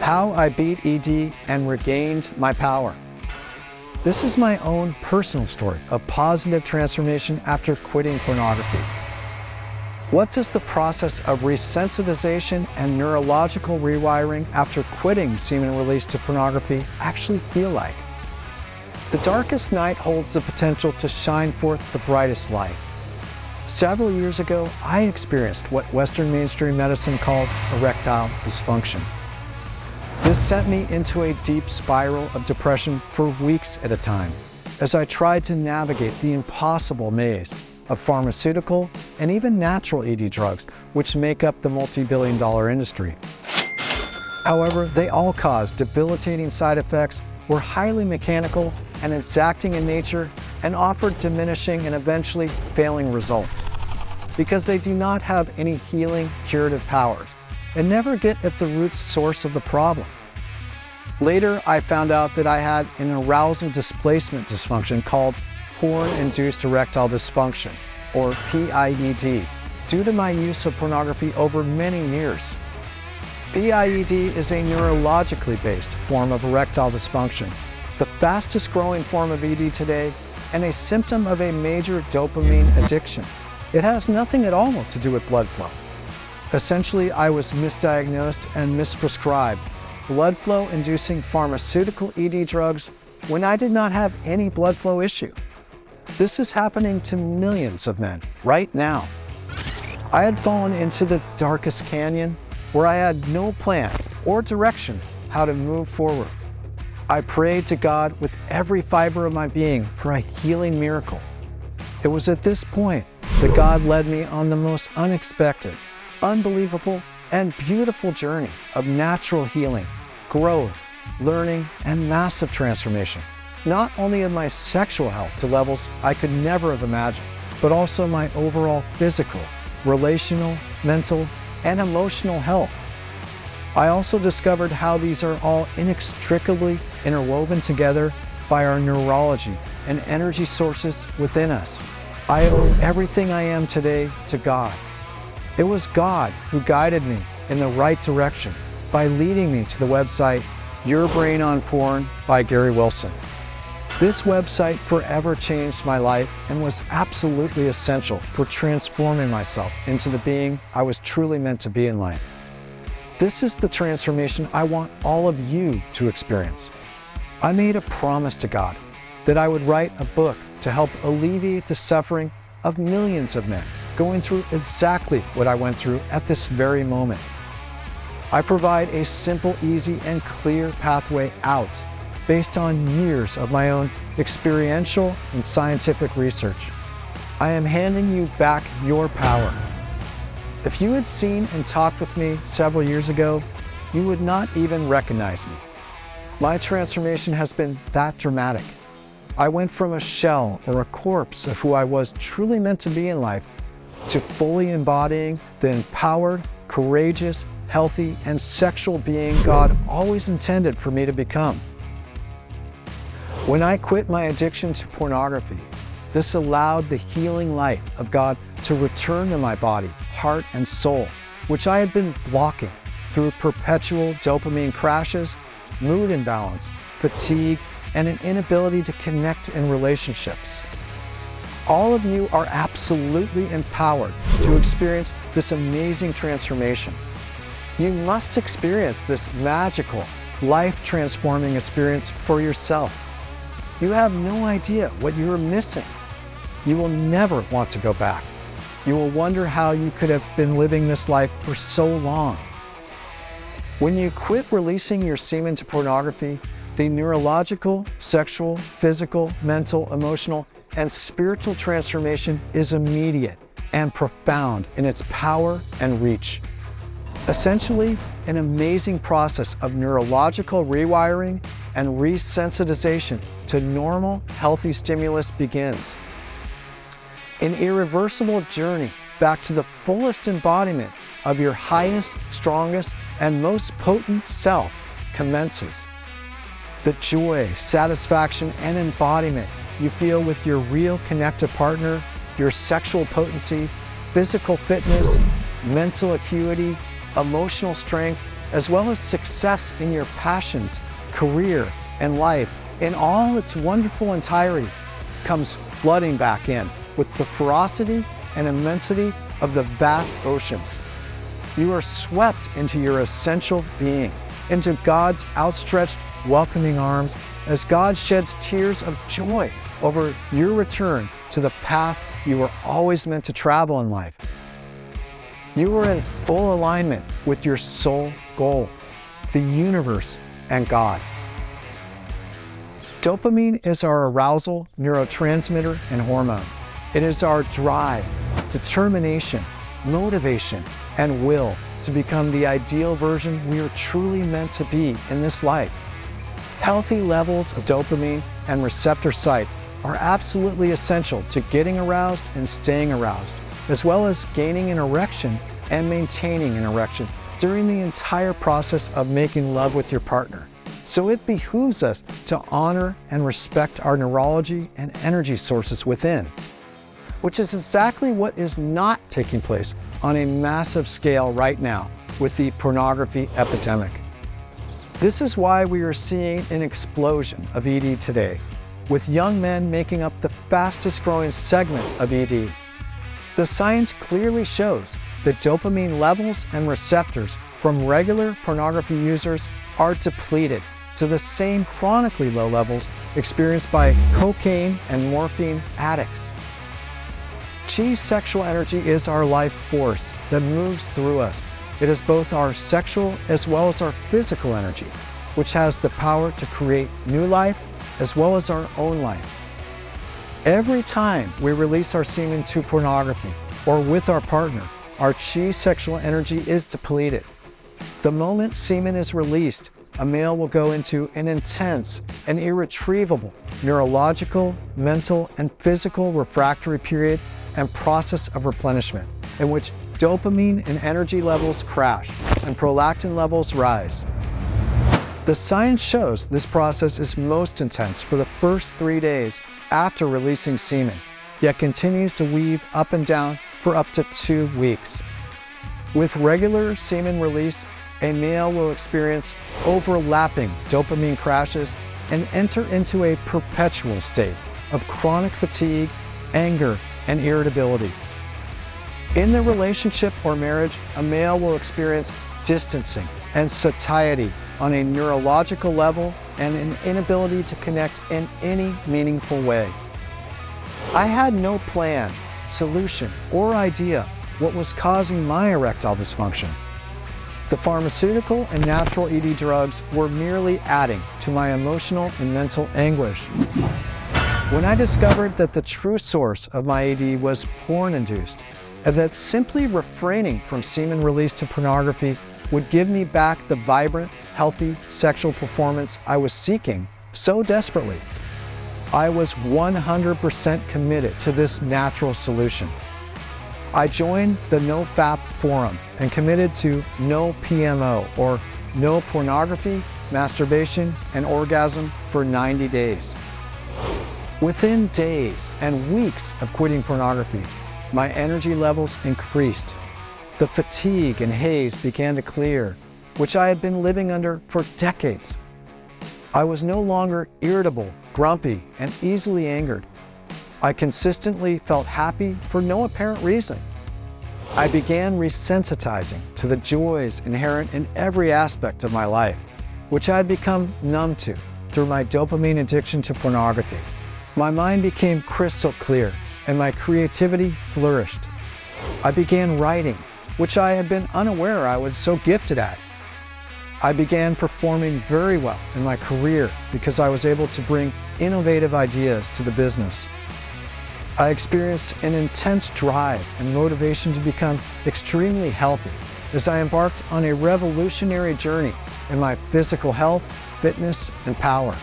How I beat ED and regained my power. This is my own personal story of positive transformation after quitting pornography. What does the process of resensitization and neurological rewiring after quitting semen release to pornography actually feel like? The darkest night holds the potential to shine forth the brightest light. Several years ago, I experienced what Western mainstream medicine calls erectile dysfunction. This sent me into a deep spiral of depression for weeks at a time, as I tried to navigate the impossible maze of pharmaceutical and even natural ED drugs, which make up the multi-billion-dollar industry. However, they all cause debilitating side effects, were highly mechanical and exacting in nature, and offered diminishing and eventually failing results, because they do not have any healing, curative powers, and never get at the root source of the problem. Later, I found out that I had an arousal displacement dysfunction called porn-induced erectile dysfunction, or PIED, due to my use of pornography over many years. PIED is a neurologically based form of erectile dysfunction, the fastest growing form of ED today, and a symptom of a major dopamine addiction. It has nothing at all to do with blood flow. Essentially, I was misdiagnosed and misprescribed blood flow-inducing pharmaceutical ED drugs when I did not have any blood flow issue. This is happening to millions of men right now. I had fallen into the darkest canyon where I had no plan or direction how to move forward. I prayed to God with every fiber of my being for a healing miracle. It was at this point that God led me on the most unexpected, unbelievable, and beautiful journey of natural healing, growth, learning, and massive transformation, not only of my sexual health to levels I could never have imagined, but also my overall physical, relational, mental, and emotional health. I also discovered how these are all inextricably interwoven together by our neurology and energy sources within us. I owe everything I am today to God. It was God who guided me in the right direction by leading me to the website Your Brain on Porn by Gary Wilson. This website forever changed my life and was absolutely essential for transforming myself into the being I was truly meant to be in life. This is the transformation I want all of you to experience. I made a promise to God that I would write a book to help alleviate the suffering of millions of men going through exactly what I went through at this very moment. I provide a simple, easy, and clear pathway out based on years of my own experiential and scientific research. I am handing you back your power. If you had seen and talked with me several years ago, you would not even recognize me. My transformation has been that dramatic. I went from a shell or a corpse of who I was truly meant to be in life to fully embodying the empowered, courageous, healthy, and sexual being God always intended for me to become. When I quit my addiction to pornography, this allowed the healing light of God to return to my body, heart, and soul, which I had been blocking through perpetual dopamine crashes, mood imbalance, fatigue, and an inability to connect in relationships. All of you are absolutely empowered to experience this amazing transformation. You must experience this magical, life-transforming experience for yourself. You have no idea what you are missing. You will never want to go back. You will wonder how you could have been living this life for so long. When you quit releasing your semen to pornography, the neurological, sexual, physical, mental, emotional, and spiritual transformation is immediate and profound in its power and reach. Essentially, an amazing process of neurological rewiring and resensitization to normal, healthy stimulus begins. An irreversible journey back to the fullest embodiment of your highest, strongest, and most potent self commences. The joy, satisfaction, and embodiment you feel with your real connected partner, your sexual potency, physical fitness, mental acuity, emotional strength, as well as success in your passions, career, and life in all its wonderful entirety comes flooding back in with the ferocity and immensity of the vast oceans. You are swept into your essential being, into God's outstretched, welcoming arms as God sheds tears of joy over your return to the path you were always meant to travel in life. You are in full alignment with your soul goal, the universe, and God. Dopamine is our arousal neurotransmitter and hormone. It is our drive, determination, motivation, and will to become the ideal version we are truly meant to be in this life. Healthy levels of dopamine and receptor sites are absolutely essential to getting aroused and staying aroused, as well as gaining an erection and maintaining an erection during the entire process of making love with your partner. So it behooves us to honor and respect our neurology and energy sources within, which is exactly what is not taking place on a massive scale right now with the pornography epidemic. This is why we are seeing an explosion of ED today, with young men making up the fastest growing segment of ED. The science clearly shows that dopamine levels and receptors from regular pornography users are depleted to the same chronically low levels experienced by cocaine and morphine addicts. Chi sexual energy is our life force that moves through us. It is both our sexual as well as our physical energy, which has the power to create new life as well as our own life. Every time we release our semen to pornography or with our partner, our chi sexual energy is depleted. The moment semen is released, a male will go into an intense and irretrievable neurological, mental, and physical refractory period and process of replenishment, in which dopamine and energy levels crash and prolactin levels rise. The science shows this process is most intense for the first 3 days after releasing semen, yet continues to weave up and down for up to 2 weeks. With regular semen release, a male will experience overlapping dopamine crashes and enter into a perpetual state of chronic fatigue, anger, and irritability. In the relationship or marriage, a male will experience distancing and satiety on a neurological level and an inability to connect in any meaningful way. I had no plan, solution, or idea what was causing my erectile dysfunction. The pharmaceutical and natural ED drugs were merely adding to my emotional and mental anguish. When I discovered that the true source of my ED was porn-induced, and that simply refraining from semen release to pornography would give me back the vibrant, healthy sexual performance I was seeking so desperately, I was 100% committed to this natural solution. I joined the NoFap forum and committed to no PMO, or no pornography, masturbation, and orgasm for 90 days. Within days and weeks of quitting pornography, my energy levels increased. The fatigue and haze began to clear, which I had been living under for decades. I was no longer irritable, grumpy, and easily angered. I consistently felt happy for no apparent reason. I began resensitizing to the joys inherent in every aspect of my life, which I had become numb to through my dopamine addiction to pornography. My mind became crystal clear, and my creativity flourished. I began writing, which I had been unaware I was so gifted at. I began performing very well in my career because I was able to bring innovative ideas to the business. I experienced an intense drive and motivation to become extremely healthy as I embarked on a revolutionary journey in my physical health, fitness, and power.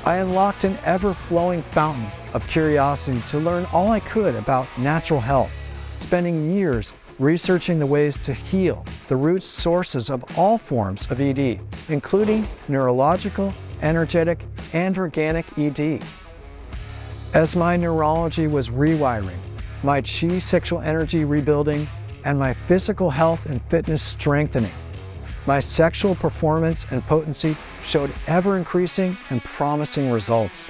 I unlocked an ever-flowing fountain of curiosity to learn all I could about natural health, spending years researching the ways to heal the root sources of all forms of ED, including neurological, energetic, and organic ED. As my neurology was rewiring, my chi sexual energy rebuilding, and my physical health and fitness strengthening, My sexual performance and potency showed ever-increasing and promising results.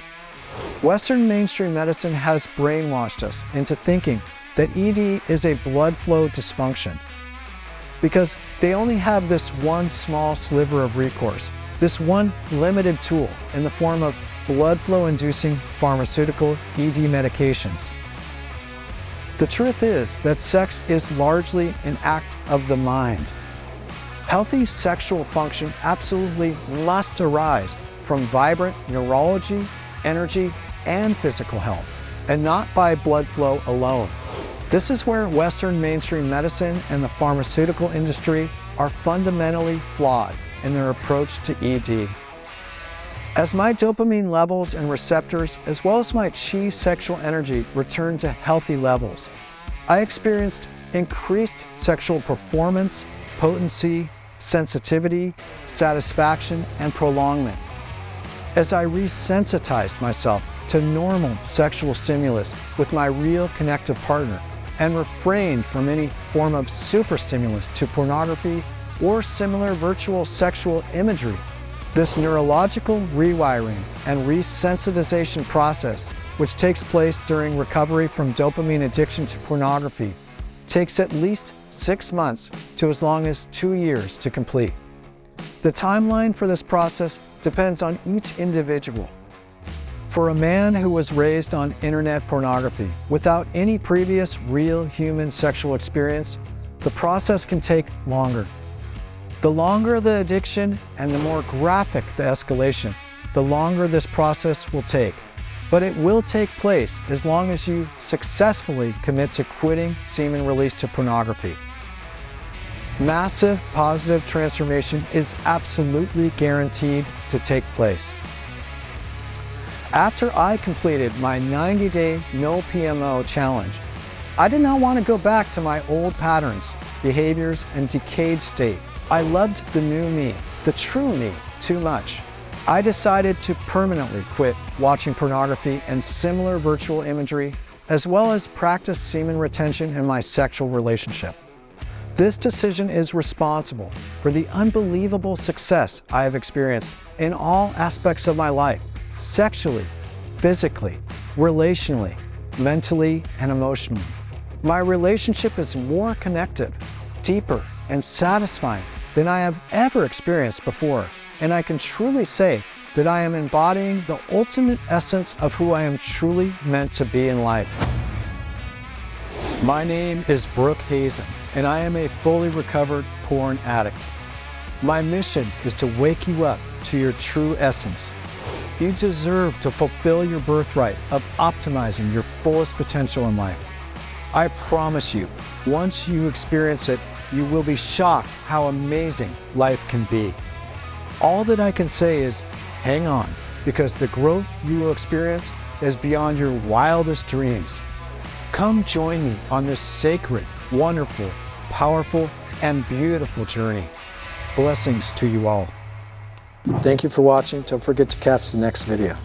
Western mainstream medicine has brainwashed us into thinking that ED is a blood flow dysfunction because they only have this one small sliver of recourse, this one limited tool in the form of blood flow-inducing pharmaceutical ED medications. The truth is that sex is largely an act of the mind. Healthy sexual function absolutely must arise from vibrant neurology, energy, and physical health, and not by blood flow alone. This is where Western mainstream medicine and the pharmaceutical industry are fundamentally flawed in their approach to ED. As my dopamine levels and receptors, as well as my chi sexual energy, returned to healthy levels, I experienced increased sexual performance, potency, sensitivity, satisfaction, and prolongment. As I resensitized myself to normal sexual stimulus with my real connective partner and refrained from any form of superstimulus to pornography or similar virtual sexual imagery, this neurological rewiring and resensitization process, which takes place during recovery from dopamine addiction to pornography, takes at least 6 months to as long as 2 years to complete. The timeline for this process depends on each individual. For a man who was raised on internet pornography without any previous real human sexual experience, the process can take longer. The longer the addiction and the more graphic the escalation, the longer this process will take. But it will take place as long as you successfully commit to quitting semen release to pornography. Massive positive transformation is absolutely guaranteed to take place. After I completed my 90-day no PMO challenge, I did not want to go back to my old patterns, behaviors, and decayed state. I loved the new me, the true me, too much. I decided to permanently quit watching pornography and similar virtual imagery, as well as practice semen retention in my sexual relationship. This decision is responsible for the unbelievable success I have experienced in all aspects of my life, sexually, physically, relationally, mentally, and emotionally. My relationship is more connective, deeper, and satisfying than I have ever experienced before, and I can truly say that I am embodying the ultimate essence of who I am truly meant to be in life. My name is Brooke Hazen, and I am a fully recovered porn addict. My mission is to wake you up to your true essence. You deserve to fulfill your birthright of optimizing your fullest potential in life. I promise you, once you experience it, you will be shocked how amazing life can be. All that I can say is, hang on, because the growth you will experience is beyond your wildest dreams. Come join me on this sacred, wonderful, powerful, and beautiful journey. Blessings to you all. Thank you for watching. Don't forget to catch the next video.